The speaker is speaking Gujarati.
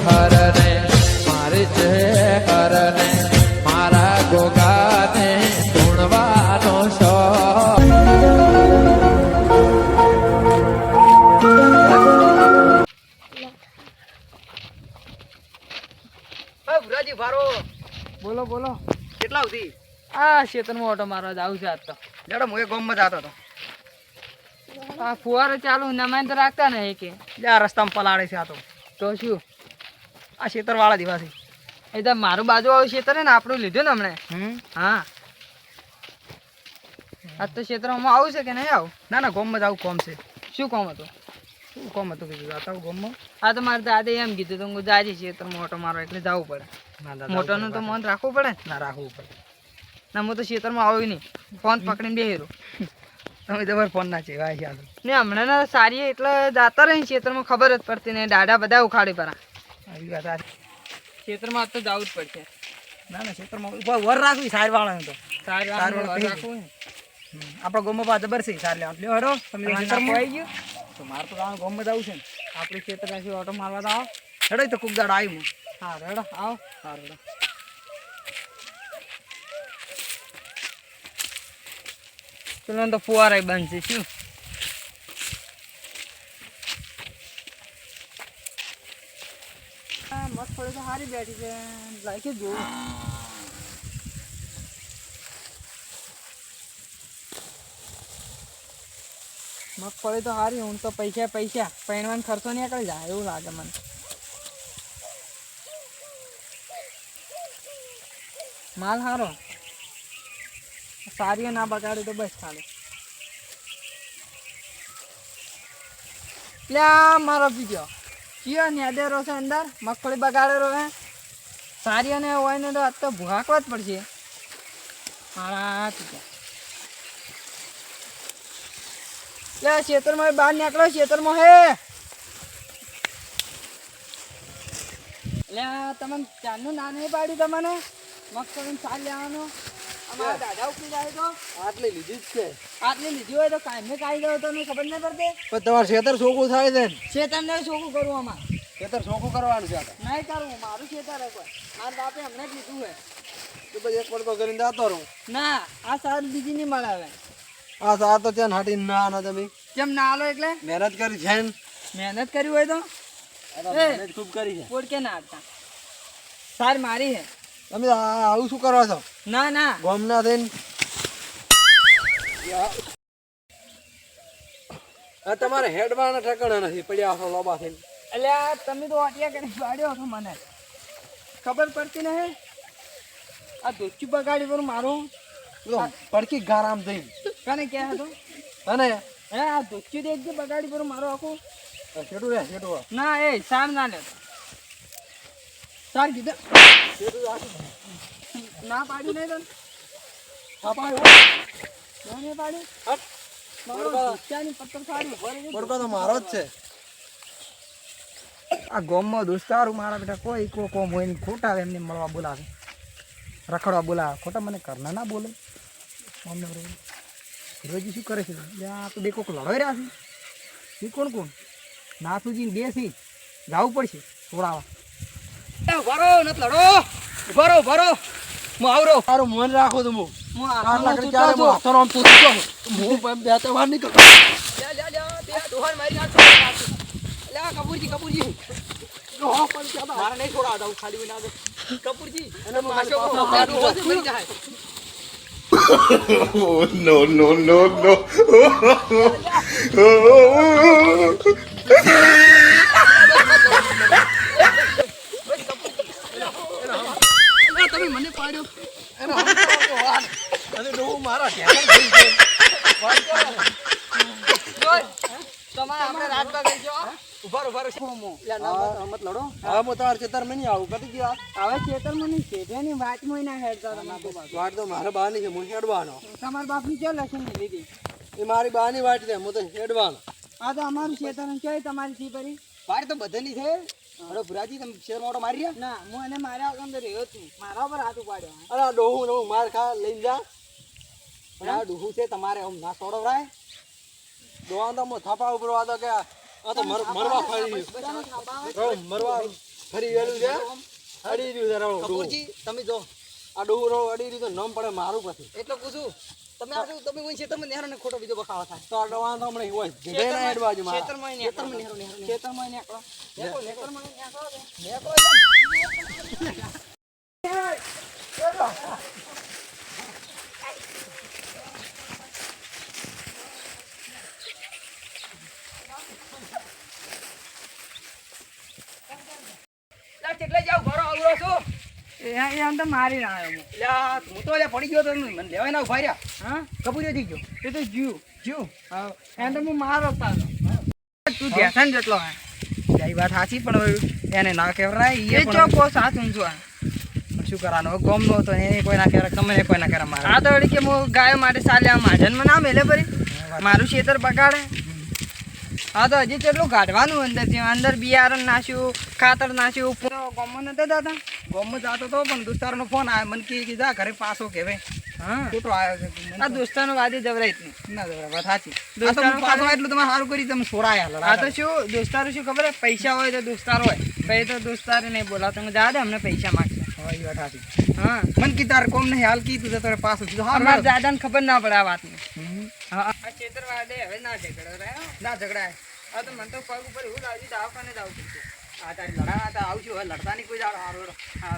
હરને મારી છે હરને મારા ગોગાને ધૂણવાનો શોખ. ભુરાજી ભારો બોલો બોલો. કેટલા સુધી આ ક્ષેત્રમાં ઓટો મારવા જાવ છે આજ તો. લેડો હું એ ગામમાં જતો હતો. આ ફુવારો ચાલુ નમાઈને તો રાખતા ને કે લે આ રસ્તામાં પલાળે છે આ તો શું આ ખેતરવાળા દિવાસી. એ તો મારું બાજુ વાળું ક્ષેત્ર ને આપણું લીધું ને હમણે. હા આજ તો ક્ષેત્રમાં આવું છે કે નહીં આવું? ના ના ગામમાં જવું કોમ છે. શું કામ હતું? શું કોમ હતું કીધું જાતા ગામમાં? આ તો મારે દાદે એમ કીધું તો હું જાજે ક્ષેત્રમાં ઓટો મારો એટલે જવું પડે. ના દાદા મોટાનું તો મન રાખવું પડે ને. ના રાખવું પડે. ના હું તો ક્ષેત્રમાં આવું નહીં, ફોન પકડીને બેહેરું. તમે તમારે ફોન ના છે વાય છે ને હમણાં ના સારી એટલે જાતા રહી ક્ષેત્રમાં ખબર જ પડતી નહીં, દાડા બધા ઉખાડી પરા. આવી વાત આ. ક્ષેત્રમાં તો જવું જ પડશે. ના ના ખેતરમાં વર રાખવી સાર વાળા તો સારી સારું રાખવું ને. આપણા ગામમાં પા જબર છે સાર લેવા લ્યો હરો તમે તમારે ખેતરમાં આવી ગયું તો મારે તો ગામમાં જવું છે ને. આપણે ક્ષેત્રમાંથી ઓટો મારવા તો આવો. હેડો તો ખૂબ દાડ આવ્યું હું. હા રેડો આવો. સારું હેડો. પેલો તો ફુવારા બંધ છે શું? મગફળી તો સારી બેઠી છે, લાગે જોવું. મગફળી તો સારી, હું તો પૈસા પૈણવાનો ખર્ચો નીકળી જાય એવું લાગે મને. માલ સારો, સારીઓ ના બગાડે તો બસ ખાલી. લ્યા મારો બીજો કયો નેદેરો છે અંદર, મગફળી બગાડેલો હે. સારીઓને હોય ને તો આજ તો ભૂહાકવા જ પડશે. મારા લે ખેતરમાં બહાર નીકળો, ખેતરમાં હે. લે તમને ચારનું ના નહીં પાડ્યું તમને મગફળી સાર લેવાનો. અમારા દાદા ઉકળી જાય તો આટલી લીધી જ છે. આટલી લીધી હોય તો કાંઈ કાઢી દો તો ખબર નહીં પડતી. પણ તમારે ખેતર ચોખ્ખું થાય છે ને? ખેતરને ચોખ્ખું કરવું અમારે. ખેતર ચોખ્ખું કરવાનું છે નહીં કરવું, મારું ખેતર હે કોઈ. મારા બાપે હમણાં જ લીધું હે. તો પછી એક પડકો કરીને જતો રહું. ના આ સાર બીજી નહીં મળે હવે. આ સાર તો ત્યાં હાટી ના ના તમે કેમ ના આલો એટલે મહેનત કરી છે ને? મહેનત કરી હોય તો મહેનત ખૂબ કરી છે. પોડ કે ના આવતા. સાર મારી હે. તમે આવું શું કરો છો ના ના ગામના થઈને? આ તમારે હેડવાના ઠેકાણા નથી પડ્યા છો લોબા થઈને. એટલે તમે તો અટિયા કરી પાડ્યો છો મને ખબર પડતી નહીં. આ ધોચી બગાડી પર મારું પડકી ગારામ થઈને કને ક્યાં હતો અને હે આ ધોચી દેખજે બગાડી પર મારો આખું. છેટું રે છેટું ના એ સાર ના લે સાર કીધું ના પાડ્યું નહીં તને ના નહીં પાડ્યું. મારો ધોચાની પત્તર સારી પડકો તો મારો જ છે. આ ગામમાં દોસ્તાર મારા બેટા કોઈ કોમ હોય ને ખોટા એમને મળવા બોલાવે, રખડવા બોલાવે. ખોટા મને કરના ના બોલે. અમને રોજી શું કરે છે? આ તો બે કોક લડાઈ રહ્યા છે. એ કોણ કોણ? નાથુજી બે છે, જવું પડશે છોડાવા. ભરો નથી લડો, ભરો ભરો હું આવરો. તારું મન રાખો તો હું કપૂરજી કપૂરજી મારે નહીં છોડા દઉં ખાલી ના દે કપૂરજી અને no, no, no, no. તમે મને પાડ્યો મારા તમારે આપણે રાત બગાડી જો ઉભાર ઉભાર મત લડો. હવે હું તમારા ખેતરમાં નહીં આવું. કદી ગયો હવે ખેતરમાં નહીં છે જેની વાતમાં ના હેડતા તમે. વાટ તો મારા બાની છે, હું હેડવાનો. તમારા બાપની ચો લખીને લીધી એ મારી બાની વાટ છે, હું તો હેડવાનો. આ તો અમારું ખેતર છે તમારી સી પરી વાટ તો બધાની છે. અરે ભુરાજી તમે શેર મોટો મારી રહ્યા? ના હું એને માર્યા અંદર રહ્યો છું, મારા ઉપર હાથ ઉપાડ્યો. અરે આ ડોહું નવું માર ખા લઈને જા. અને આ ડોહું છે તમારે આમ ના સોડવરાય. ડોહા તો થાપા ઉપર વાતો કે આ તો મરવા ફરી મરવા ફરી વેલું છે અડી રહ્યું છે રવડું. કપૂરજી તમે જો આ ડોહું રવડું અડી રહ્યું તો નામ પડે મારું પછી. એટલે પૂછું તમે આ શું તમે કોઈ ખેતરમાં નેહારો ને ખોટો બીજો બખાવા થાય તો આ ડોહાં તો હમણાં હોય જગ્યાએ ના હેડ બાજુ મારા. ખેતરમાં નેહારો નેહારો ખેતરમાં નીકળો ખેતરમાં નેહારો નેહારો કેટલે જાવ ઘરો આવરો છું એ આમ તો મારી ના આવ્યો હું. લ્યા હું તો લ્યા પડી ગયો તો મને લેવાય ના ઉભા રહ્યા હા કપૂર થઈ ગયો એ તો જીવ શું હા એમ તો હું મારો તારો તું ધ્યાન જેટલો હે એ વાત સાચી પણ હવે એને ના કહેવાય એ એ ચોખ્ખો સાથ ઊંચો હે પણ શું કરવાનું હવે ગોમ નો તો એને કોઈ ના કહેવાય તમને કોઈ ના કહેવાય મારે આ તો વળી કે હું ગાયો માટે ચાલ્યા મહાજનમાં ના મેલે પરી મારું ખેતર બગાડે હા તો હજી કેટલું કાઢવાનું અંદર છે અંદર બિયારણ નાખ્યું ખાતર નાખ્યું ગમો નતા દાદા ગોમમાં જાતો તો પણ દોસ્તારનો ફોન આવ્યો મને કે જા ઘરે પાછો કહેવાય હા ખોટો આવ્યો છે આ દોસ્તાનો વાદી જવરાય જ નહીં ના જરા વાત સાચી દોસ્તારનો પાછો આવ્યો એટલે તમે સારું કરી તમે છોડાયા આ તો શું દોસ્તારો શું ખબર હે પૈસા હોય તો દોસ્તાર હોય પછી તો દોસ્તારે નહીં બોલાવતો હું જા દે અમને પૈસા માગશે એ વાત સાચી હા મન કી તાર કોમ નહીં હાલ કી તું તો તારે પાછો કીધું હા અમારા દાદાને ખબર ના પડે આ વાતની હમ. હા આ ખેતર વાદે હવે ના ઝઘડો રહ્યો ના ઝઘડાય આ તો મને તો પગ ઉપર એવું લાગ્યું દવાખાને જ આવું પડશે આ તારી લડા આવશું હવે લડતા નહીં કોઈ દાડો હારો હા